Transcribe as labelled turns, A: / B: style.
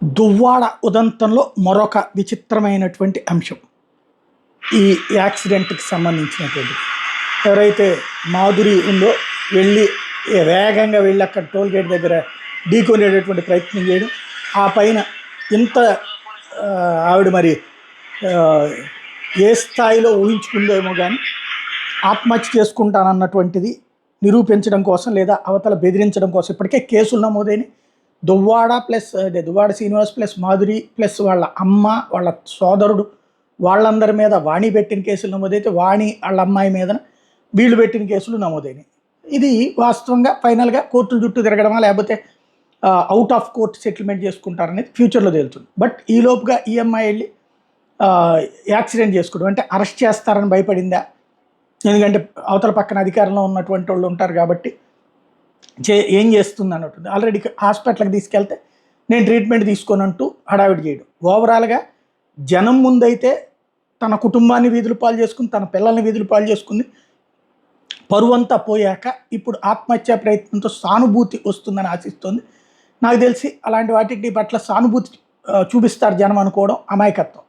A: దువ్వాడ ఉదంతంలో మరొక విచిత్రమైనటువంటి అంశం ఈ యాక్సిడెంట్కి సంబంధించినటువంటి ఎవరైతే మాధురి ఉందో వెళ్ళి వేగంగా వెళ్ళి అక్కడ టోల్ గేట్ దగ్గర ఢీకొనేటటువంటి ప్రయత్నం చేయడం, ఆ పైన ఇంత ఆవిడ మరి ఏ స్థాయిలో ఊహించుకుందేమో కానీ ఆత్మహత్య చేసుకుంటానన్నటువంటిది నిరూపించడం కోసం లేదా అవతల బెదిరించడం కోసం ఇప్పటికే కేసులు నమోదైన Duvvada plus Duvvada Srinivas plus Madhuri plus వాళ్ళ అమ్మ వాళ్ళ సోదరుడు వాళ్ళందరి మీద వాణి పెట్టిన కేసులు నమోదైతే వాణి వాళ్ళ అమ్మాయి మీద వీళ్ళు పెట్టిన కేసులు నమోదైనవి. ఇది వాస్తవంగా ఫైనల్గా కోర్టుల చుట్టూ తిరగడమా లేకపోతే అవుట్ ఆఫ్ కోర్ట్ సెటిల్మెంట్ చేసుకుంటారనేది ఫ్యూచర్లో తేలుతుంది. బట్ ఈలోపుగా ఈఎంఐ వెళ్ళి యాక్సిడెంట్ చేసుకోవడం అంటే అరెస్ట్ చేస్తారని భయపడిందా, ఎందుకంటే అవతల పక్కన అధికారంలో ఉన్నటువంటి వాళ్ళు ఉంటారు కాబట్టి ఏం చేస్తుంది అన్నట్టుంది. ఆల్రెడీ హాస్పిటల్కి తీసుకెళ్తే నేను ట్రీట్మెంట్ తీసుకోనంటూ హడావిడి చేయడం, ఓవరాల్గా జనం ముందైతే తన కుటుంబాన్ని వీధులు పాలు చేసుకుని తన పిల్లల్ని వీధులు పాలు చేసుకుంది. పరువంతా పోయాక ఇప్పుడు ఆత్మహత్యా ప్రయత్నంతో సానుభూతి వస్తుందని ఆశిస్తుంది. నాకు తెలిసి అలాంటి వాటికి పట్ల సానుభూతి చూపిస్తారు జనం అనుకోవడం అమాయకత్వం.